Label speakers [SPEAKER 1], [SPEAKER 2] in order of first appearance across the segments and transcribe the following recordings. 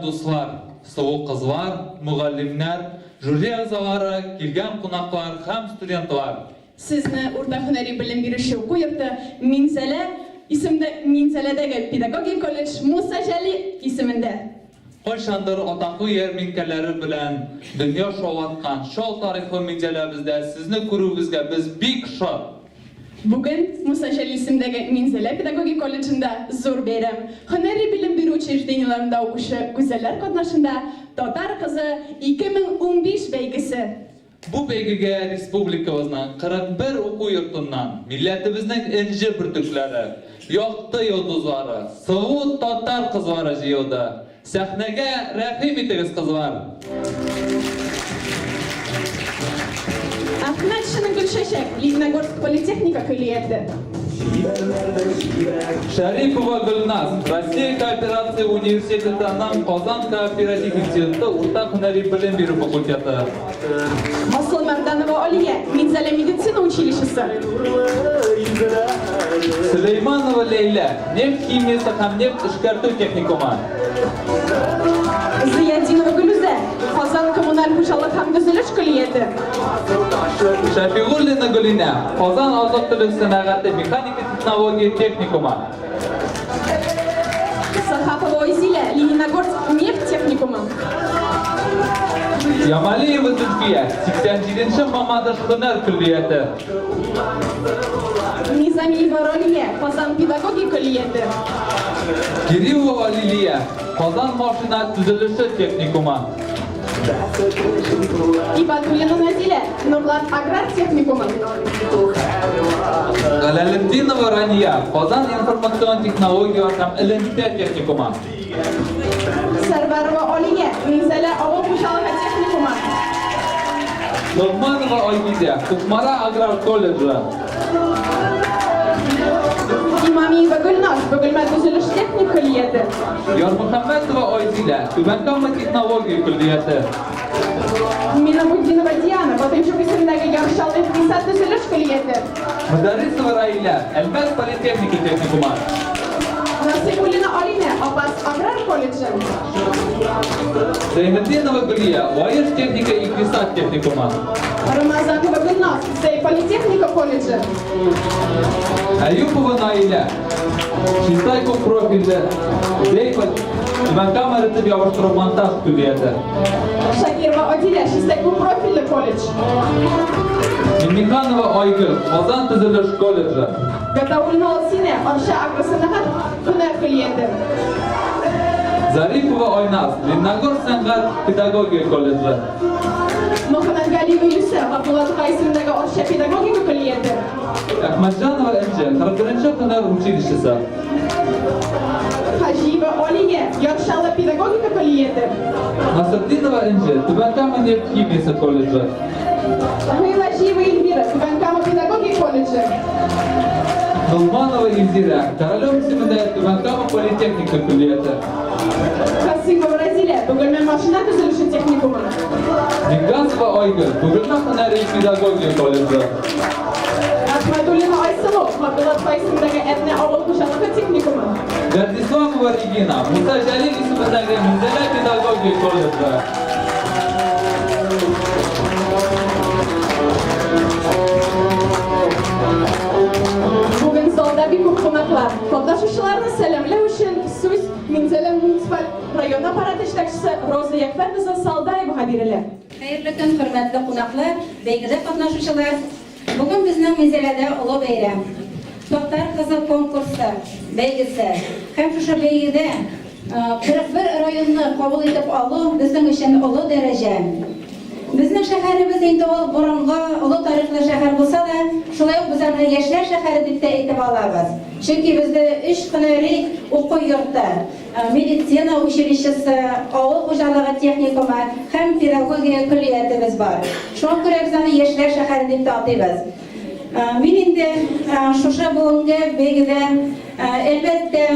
[SPEAKER 1] дуслар, sıvı kızlar, müğallimler, jüri a'zalari, kelgan qonaqlar ham studentlar.
[SPEAKER 2] Sizni o'rta hunariy bilim berish o'quv yurti Minzalahdagi pedagogik kollej Musa Jalil ismida.
[SPEAKER 1] Qo'shandir otaqu yarminkalari bilan dunyo shovatgan shol tarixi Minzalabizda sizni ko'ruvingizga biz bek shod.
[SPEAKER 2] Bugun Musa Jalil ismidagi Minzala pedagogik kollejida zo'r bayram. Hunariy bilim beruvchi ijtimoiylarida o'qishi go'zallar qatnashida Tatar qizi 2015 baygisi.
[SPEAKER 1] Bu beygiga respublikamizning 41 o'quv yurtidan millatimizning inji burtuklari, yoqti yulduzlari, sovuq Tatar qizlari jiyodi. Sahnaga rahim etiniz qizlar.
[SPEAKER 2] Ahmad Gulshashak, Lignagorsk politexnika kulliyati.
[SPEAKER 1] Sharipova Gulnaz, Rossiya kooperatsiya universitetining Qozon kooperativ instituti o'rta hunariy bilim beruv fakulteti.
[SPEAKER 2] Asıl Mardanova Aliya, Minzala meditsina uchilishisi.
[SPEAKER 1] Suleymanova Leyla, neft kimyasi ham neft ishkartuv texnikumi.
[SPEAKER 2] Ziyadinova Guluza, Qozon kommunal xo'jalik hamda tuzilish kulliyati.
[SPEAKER 1] Shafig'ullina Gulina, Qozon oziq-tulik sanoati mexanika texnologiya texnikumi.
[SPEAKER 2] Sahapova Izila, Leninogorsk neft texnikumi.
[SPEAKER 1] Yamaliyeva Zulfiya, 87-Mamadish hunar kulliyati.
[SPEAKER 2] Nizamiyeva Roliya, Qozon pedagogik kulliyati.
[SPEAKER 1] Kirillova Liliya, Qozon mashina tuzilishi texnikumi.
[SPEAKER 2] Ibadulina Nazila, Nurlat agrar texnikumi.
[SPEAKER 1] G'alaluddinova Raniya, Qozon informatsion texnologiya va ilm-fan texnikumi.
[SPEAKER 2] Sarvarova Oliya, Minzala og'ir xo'jaligi texnikumi.
[SPEAKER 1] Luqmanova Oybida, To'qmara agrar kolleji.
[SPEAKER 2] Imamiyeva Gulnoz, Bugilma tuzilish texnik kulliyati.
[SPEAKER 1] Yormuhammadova Oybida, Tubankoma texnologiya kulliyati.
[SPEAKER 2] Minamuddinova Diana, Botinchuk ismidagi Yoshshol iqtisod tuzilish kulliyati.
[SPEAKER 1] Mudarrisova Raila, Almas politexnika texnikumi.
[SPEAKER 2] Nasibulina Olina, Abbas agrar kolleji.
[SPEAKER 1] Zayniddinova Guliya, Voyish texnika iqtisod texnikumi.
[SPEAKER 2] Ramazanova Gulnoz, Zay politexnika kolleji.
[SPEAKER 1] Ayupova Naila, Shistayko profilda, Tubankoma ritib yig'ishtiruv montaj kulliyati.
[SPEAKER 2] Shakirova Odila, Shistayko profilli kollej.
[SPEAKER 1] Mimikhanova Oygul, Qozon tuzilish kolleji.
[SPEAKER 2] Gatavulina Olsina, Orsha agrosanoat hunar kulliyati.
[SPEAKER 1] Zaripova Oynaz, Leninogorsk san'at pedagogika kolleji.
[SPEAKER 2] Muhammadgaliyeva Yusuf, Abdullah ismidagi Orsha pedagogika kulliyati.
[SPEAKER 1] Ahmadjanova Inji, 41-hunar uchilishisi.
[SPEAKER 2] Hajiyeva Oliya, Yoshshol pedagogika kulliyati.
[SPEAKER 1] Nasriddinova Inji, Tubankoma neft kimyasi kolleji.
[SPEAKER 2] G'iyvashiyeva Elvira, Tubankoma pedagogika kolleji.
[SPEAKER 1] Nurmanova Elzira, Qaralov ismida Tubankoma politexnika kulliyati.
[SPEAKER 2] Qasimova Razila, Bugilma mashina tuzilishi texnikumi.
[SPEAKER 1] Nigasova Oygul, Bugilma hunariy pedagogika kolleji.
[SPEAKER 2] Ahmadulina Aysalov, Abdullah ismidagi Etna og'ir xo'jaligi texnikumi.
[SPEAKER 1] Gardislamova Regina, Musa Jalil ismidagi Minzala pedagogika kolleji.
[SPEAKER 2] Bugun zalda bir ko'p qonaqlar. Qatnashuvchilarni salomlash uchun so'z Minzala munitsipal rayon apparati ishtirokchisi Roziya Akbarqizı Saldayeva beriladi.
[SPEAKER 3] Xayrli kun, hurmatli qonaqlar, beygida qatnashuvchilar. Bugun bizning Minzalada ulug' bayram. Tatar qizi konkursi beygisi. Ham shu beygida 41 rayonni qabul etib olib, bizning uchun ulug' daraja. Bizning shaharimiz endi burungi ulug' tarixli shahar bo'lsa da, shulay bizning yoshlar shahari deb aytib olamiz. Chunki bizda 3 hunariy o'quv yurti, meditsina uchilishisi, og'ir xo'jaligi texnikumi ham pedagogiya kulliyatimiz bor. Shunga ko'ra bizni yoshlar shahari deb ataymiz. Men endi shusha bugungi begida albatta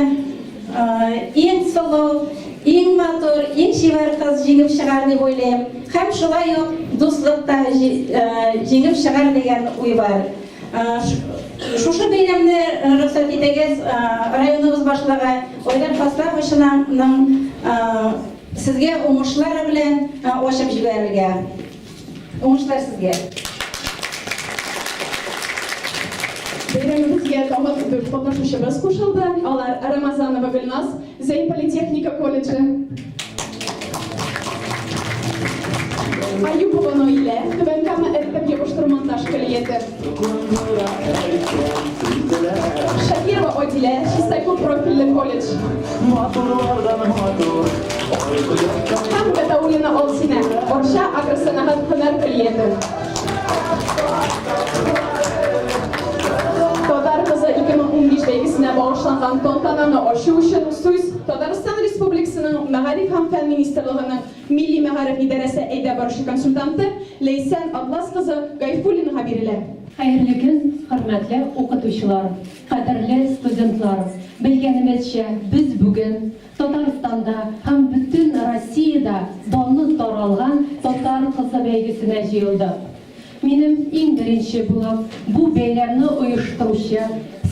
[SPEAKER 3] eng sog'lom, eng motor, eng shivar qiz jingib chiqar deb o'ylayman. Ham shulay do'stlikda jingib chiqar degan o'y bor. Shusha bayramni ruxsat etasiz, rayonimiz boshlig'i Oylar Faslar qo'shinining Sizge umuslar bilen oşup jiberge. Umuslar sizge.
[SPEAKER 2] Beyramimizge damat dur katnaşuşumuz koşuldu. Onlar Ramazanova Gülnaz, Zeyn Politexnika Kollejı. Ayupova ile Tübenkama Erkek Yapıştırmandaş Kıliyeti. Şakirova Odile, Şistayko Profilli Kolej. Hamga Davulina Olsine, Orşa Agrasanahat Hınar Kıliyeti. Todar kızı 2015 belgesine bağışlanan tontananı aşı üçün Suys, Tataristan Respublikası'nın Maharif hem Fen Ministerliği'nin Milli Maharif İdaresi Eyda Barışı Konsultantı Leysen Atlas kızı Gayfulin haberiyle.
[SPEAKER 4] Hayırlı gün, hürmetli okutuşlar, kaderli studentlar. Bilgenimizce biz bugün Tataristan'da hem bütün Rossiyada donlu taralgan Tatar kızı belgesine jıyıldık. Benim en birinci bulup bu beylerini uyuşturuşu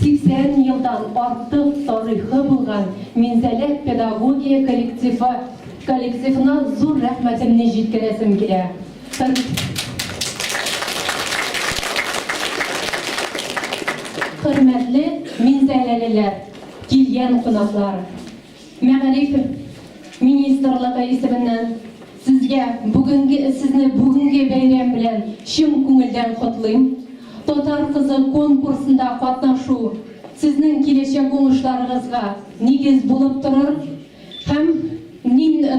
[SPEAKER 4] 80 yıldan artık tarihi bulgan Minzelet Pedagogiya kolektifine zor rahmetimni жеткізгім келеді. Hürmetli Minzeleliler, kelgen qonaqlar. Ma'arif Ministerliği isminden sizni bugungi bayram bilan chin ko'ngildan qutlayman. Tatar qizi konkursida qatnashuv sizning kelajak o'yishlaringizga negiz bo'lib turur. Ham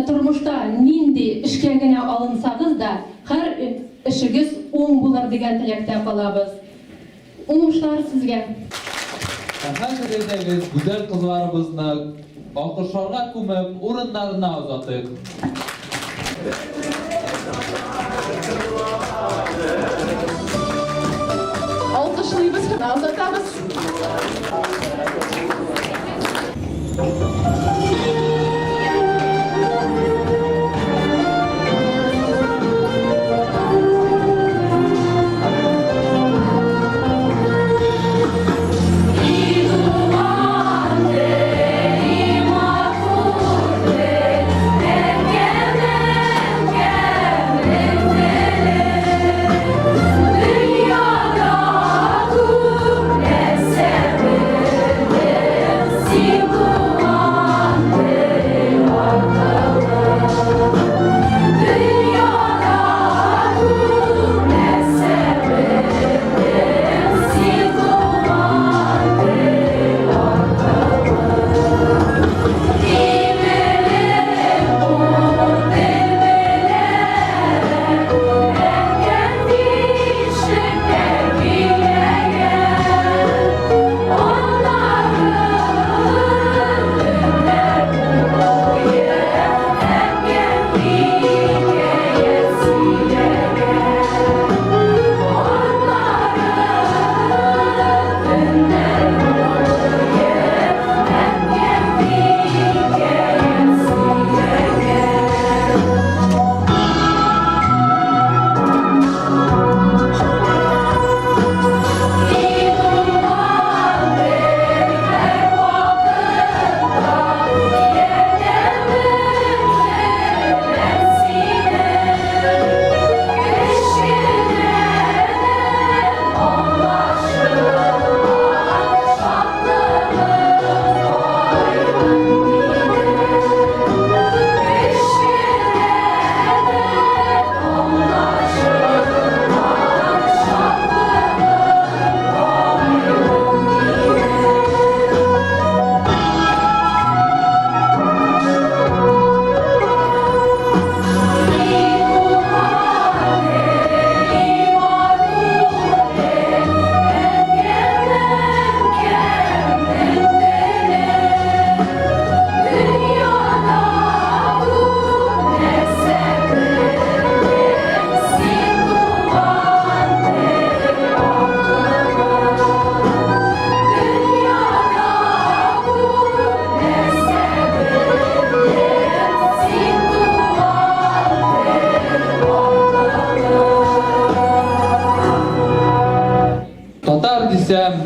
[SPEAKER 4] turmushda nindi ishgagina olinsangiz da har ishingiz o'ng bo'lar degan tilakda qolamiz. O'yishlar sizga.
[SPEAKER 1] Her şeydeyiz, güzel kızlarımızla alkışlarla kumep orunlarına uzatık.
[SPEAKER 2] Alkışlıyız, uzatımız.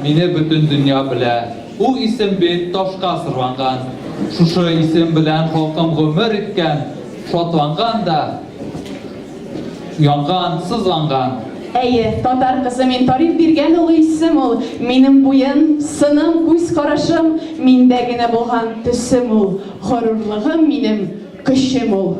[SPEAKER 1] Meni bütün dünya bile. O isim bir taşqa sırvangan. Şuşu isim bilen halkım ömür etken şotlangан da, yangan, sızlangan.
[SPEAKER 2] Әйе, татар кызы, мен тарих биргән улы исем ул. Минем буен, сыным, күз карашым, миндә генә булган төсем ул. Горурлыгым минем, көчем ул.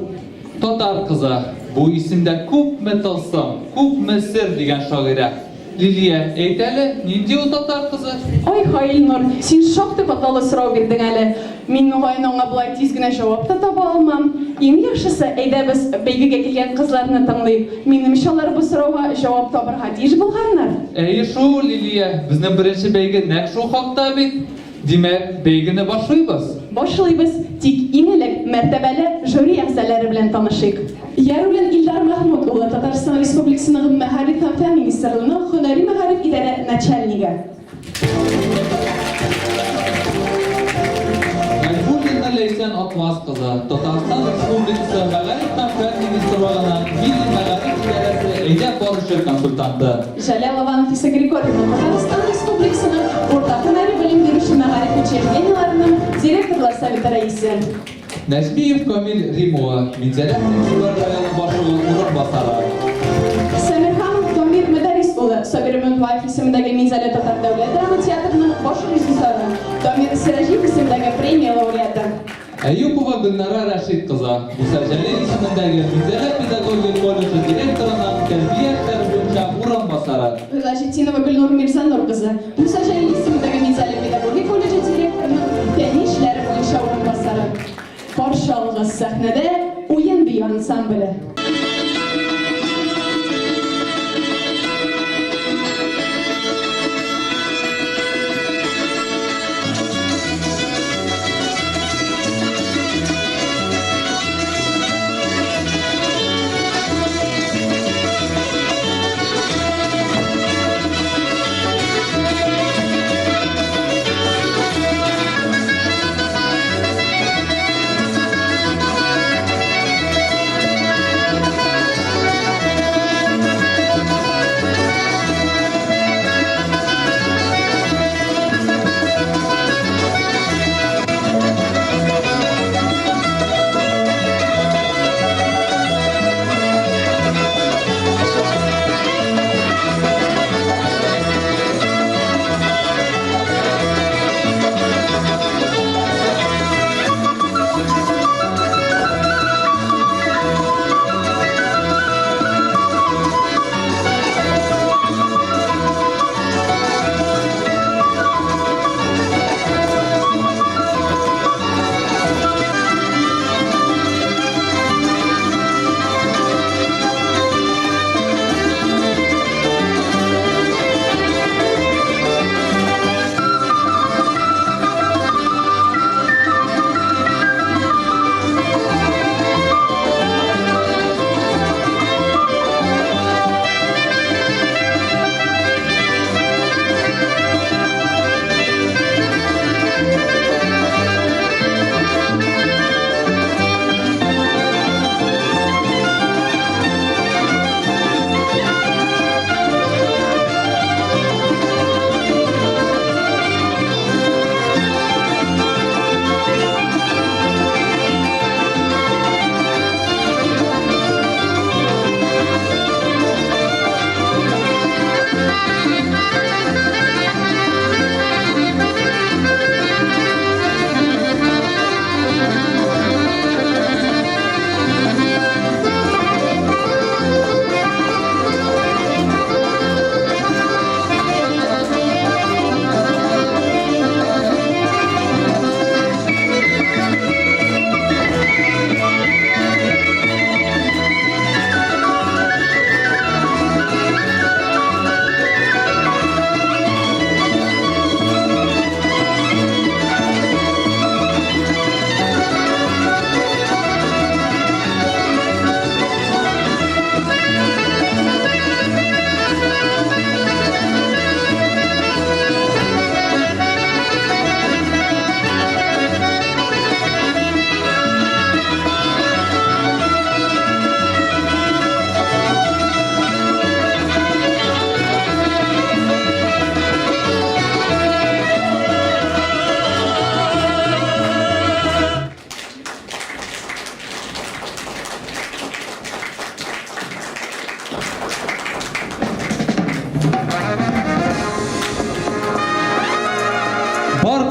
[SPEAKER 1] Tatar kızı, bu isimde күпме tılsım, күпме sır diyen şaire. Liliye, eyteli, nindi o tatar kızı?
[SPEAKER 2] Ой, Хаилнур, син шактый катлы сорау бирдең әле. Мин ноғайын аңа булай тиз генә җавап та таба алмам. Иң яхшысы, әйдә без бәйгегә килгән кызларны тыңлыйк. Минемчә алар бу сорауга җавап табырга тиеш булганнар.
[SPEAKER 1] Әйе шу, Liliye, безнең беренче бәйге нәкъ шул хакта бит. Димәк, бәйгене башлыйбыз.
[SPEAKER 2] Башлыйбыз, тик иң элек мәртәбәле жюри әгъзалары белән танышыйк. Ярулин Илдар Мәхмүд улы, Татарстан Республикасының Мәгариф һәм фән министрлыгының һөнәри мәгариф идарә начальнигы.
[SPEAKER 1] Мәйхүлдин Лейсән Атмас кызы, Татарстан Республикасы Мәгариф һәм фән министрлыгының Милли мәгариф идарәсе әйдәп баручы консультанты.
[SPEAKER 2] Жалялова Анфиса Григорьевна, Татарстан Республикасының Урта һөнәри белем бирүче мәгариф учреждениеләренең директорлар советы рәисе.
[SPEAKER 1] Нәҗмиев Камил Римова, Минзәлә районы башлыгы урынбасары.
[SPEAKER 2] Сәмирханов Дамир Мәдәрис улы, Сабир Мөнбаев исемендәге Минзәлә татар дәүләт драма театрының баш режиссеры, Дамир Сиражиев исемендәге премия лауреаты.
[SPEAKER 1] Әйюпова Гөлнара Рәшит кызы, Муса Җәлил исемендәге Минзәлә педагогия колледжы директорының тәрбия эшләре буенча урынбасары.
[SPEAKER 2] Гөлҗетдинова Гөлнур Мирзанур кызы, Муса Җәлил исемендәге Минзәлә педагогия колледжы директорының фәнни эшләре буенча урынбасары. Каршы алгыс сәхнәдә уен бию ансамбле.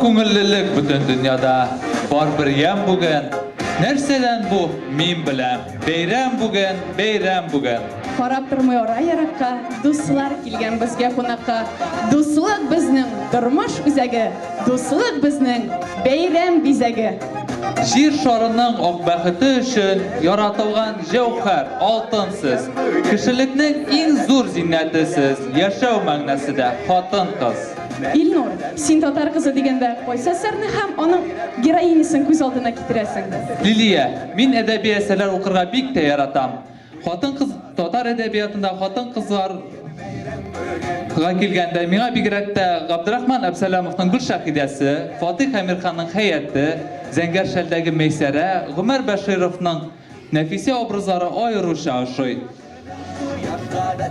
[SPEAKER 1] көңіллілік бүтін дүнияда. Бар бір ем бүгін. Нәрседен bu? Min білем. Бейрем бүгін, бейрем бүгін.
[SPEAKER 2] Қарап тұрмай ора яраққа, дуслар келген бізге қонаққа. Дуслық біздің тұрмыш үзәгі, дуслық біздің бейрем бизәгі.
[SPEAKER 1] Жер шарының ақ бәхеті үшін яратылған жауһар, алтынсыз. Кішілікнің ең зор зиннәтісіз, яшау мәгънәсе дә хатын-кыз.
[SPEAKER 2] Илнур, син татар кызы дегенде қойса сәрні һәм оның героинисын күз алдына китерәсең.
[SPEAKER 1] Лилия, мин әдәби әсәрләр укырга бик тә яратам. Хатын-кыз татар әдәбиятында хатын-кызлар келгәндә миңа бигрәк тә Габдрахман Әбсәләмовның Гүл шәһидәсе, Фатих Әмирханның Хәяты, Зәңгәр шәлдәге Мәйсәрә, Гомәр Бәшировның Нәфисә образлары аеруча ошый.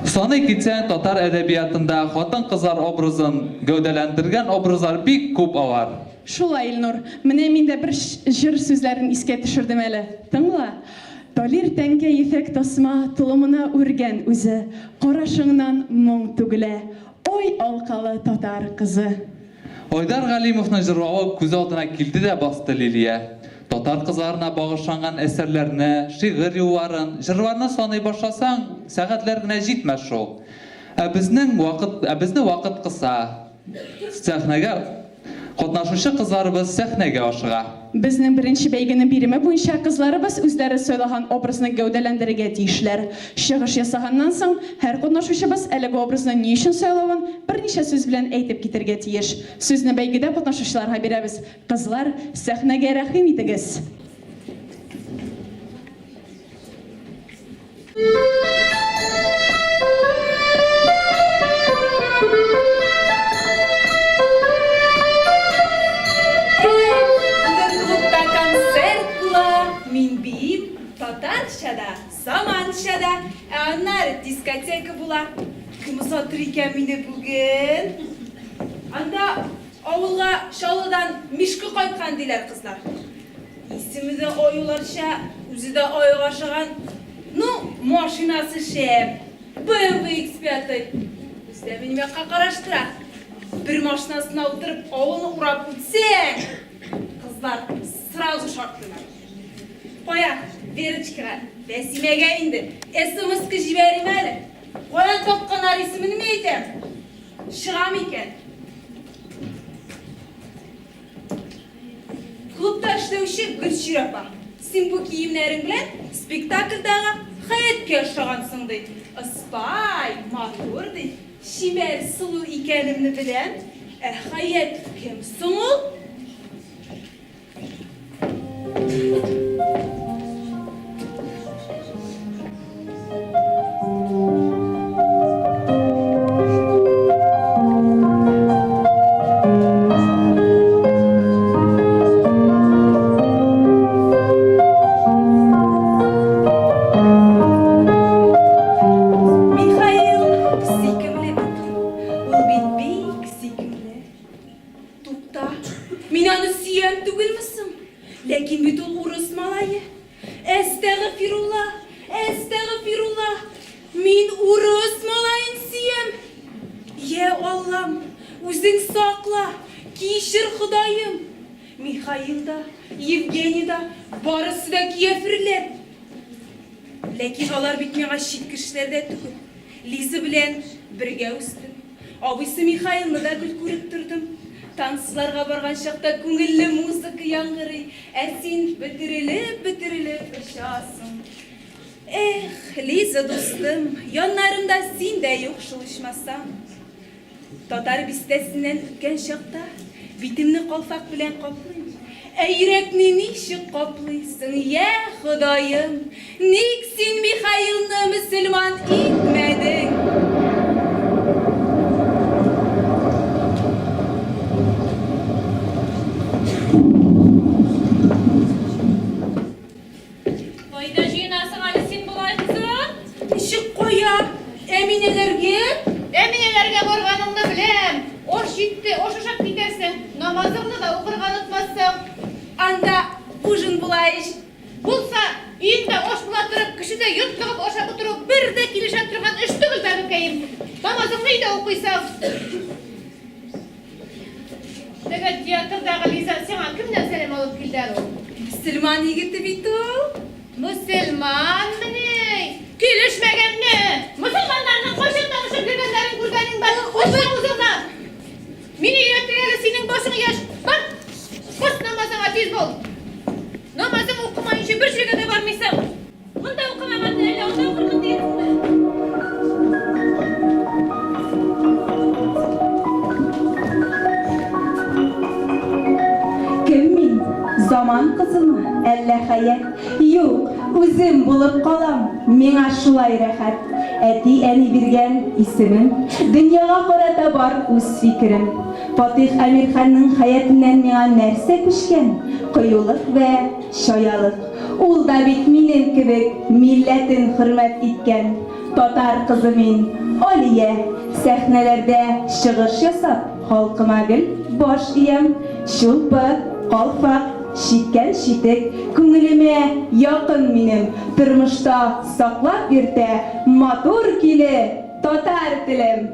[SPEAKER 1] Саны китсәң татар әдәбиятында хатын-кызлар образын гәүдәләндергән образлар бик күп алар.
[SPEAKER 2] Шулай, Илнур, менә мин дә бер җыр сүзләрен искә төшердем әле. Тыңла. Талир тәңкә ефәк тасма тулымына үргән үзе, карашыңнан моң түгелә. Ой алкалы татар кызы.
[SPEAKER 1] Айдар Галимовның җырлавы күз алдына килде дә басты Лилия. Татар кызларына багышланган әсәрләрне, шигырь юлларын, җырларны саный башласаң, сәгатьләр генә җитмәс шул. Безне вакыт кыса. Сәхнәгә катнашучы кызларыбыз сәхнәгә ашыга.
[SPEAKER 2] Безнең беренче бәйгене биреме буенча кызларыбыз үзләре сайлаган образны гәүдәләндерергә тиешләр. Чыгыш ясаганнан соң һәр катнашучыбыз әлеге образны ни өчен сайлавын берничә сүз белән әйтеп китәргә тиеш. Сүзне бәйгедә катнашучыларга бирәбез. Кызлар, сәхнәгә рәхим итегез.
[SPEAKER 5] Min biyim tatarşada, samanşada, anlar diskoteka bula. Kim satır iken mini bugün? Anda avulga şalıdan mişki koykan diler kızlar. İsimi de oyularşa, üzü de oyulaşıgan. Nu, maşinası şem. BMW X5'ı. Üstte benim yakka karaştıra. Bir maşinasına oturup avunu urap ütsen. Kızlar sırası şartlılar. Koyan, Veriçkira, Besime'ge indi. SMS-kı jiberim әлі. Koyan topkanar ismini mi etem? Şıram iken. Klubda işlevşi Gülşir apa. Sin bu kiyimlerin bilen spektakldaga hayatke şağansın deydi. Ispay, matur deydi. Şiber sılı ikenimni bilen, hayat kim sıngıl? Liza bilen birge üstüm. Abisi Mikhail'ni da gül көріп тұрдым. Танцларға барған шақта көңілі музыка яңғырый. Әсин бітіріліп ұшасың. Лиза достым, янларымда син дә yoqшылышмасаң. Татар бистәсінен үткен шақта битімні қалфақ білен қаплайым. Yürekni nişik kaplıysan ya Xudayım, nik sin Mikhail'ni Müslüman etmedin?
[SPEAKER 6] Koyda jинасың әлі сен бұлай kızım?
[SPEAKER 5] Işık koya, Eminelerge
[SPEAKER 6] барғаныңды білем. Ош жетті, ош ұшақ кетерсің. Намазыңды да оқырған ұтмассың.
[SPEAKER 5] Анда ужин бұлайыш.
[SPEAKER 6] Бұлса, үйіңді ош бұла тұрып, кішіде юрт қығып ошақ отырып, бірді келешек тұрған үш түгіл бәбікейім. Намазыңды үйде оқисың. Теге театрда kimden selam alıp kilder o?
[SPEAKER 5] Müslüman yigiti bit o.
[SPEAKER 6] Müslüman mini? Gülüşmegen ne? Müslümanlarla koşun tanışıp girgenlerin kurbanın var. Koşun uzunlar. Mini yönettiğleri senin başını yaş. Bak. Kurs namazına biz bol. Namazını okumayınca bir şeyde de varmışsın. Bunda okumaman değil, onda okurman değilsin mi?
[SPEAKER 7] Kim min? Zaman kızımı, elle hayat? Yok, özüm bulup kalam, mena şulay rahat. Eti eni birgen isimim, dünyaya karata var öz fikrim. Fatih Amirxan'ın hayatından mena nerse kuşken, kıyılık ve şoyalık. Ul da bit minin kibik, milletin hürmet etken. Tatar kızı min, Aliye, sahnelerde çıkış yasap, halkıma gül, boş iyem, şulpı, kalfak, şitken şitik, küngülüme yakın minim, turmuşta saklap birte, matur kili, tatar dilim.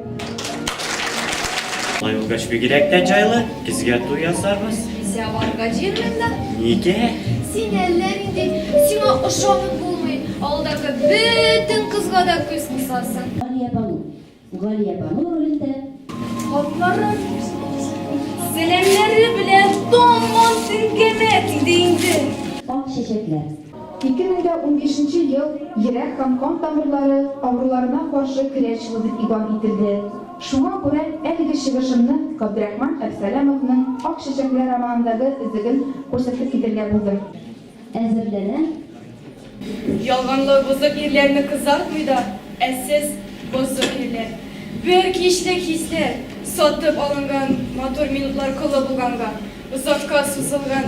[SPEAKER 8] Ayolgaş bir girekten çaylı, bizge tu yazarmız.
[SPEAKER 6] Bize varga cirmemde.
[SPEAKER 8] Nige?
[SPEAKER 6] Sen ellerinde, sana ışanıp bulmayın. Aldaki bütün kızga da göz kısasın.
[SPEAKER 4] Galiye Banu rolünde
[SPEAKER 5] Halkların selamları bilen donman tünkemet deyince.
[SPEAKER 4] ak çiçekler.
[SPEAKER 9] 2015 yıl yürek һәм kan тамырлары авыруларына каршы көрәш булып игълан ителде. Шуңа күрә әлеге чыгышымны Габдрахман Әбсәләмовның Ак чәчәкләр романындагы изеген күрсәтеп китергә булдым.
[SPEAKER 4] Әзерләнә.
[SPEAKER 5] Yalganlı bozuk yerlerini kızartmıyor da eşsiz bozuk yerler. Bir kişilik hisler satıp alıngan motor minutlar kola bulganga. Uzakka susılgan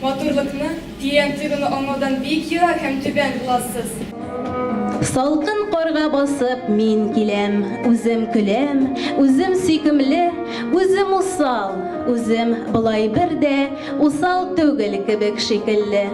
[SPEAKER 5] motorlukni diyen tügünü olmadan büyük yırak hem tüben bulasız.
[SPEAKER 7] Salkın qarga basıp min kilem, özüm külem, özüm süykümlü, özüm usal, özüm bulay bir de usal tügül kibik şekilli.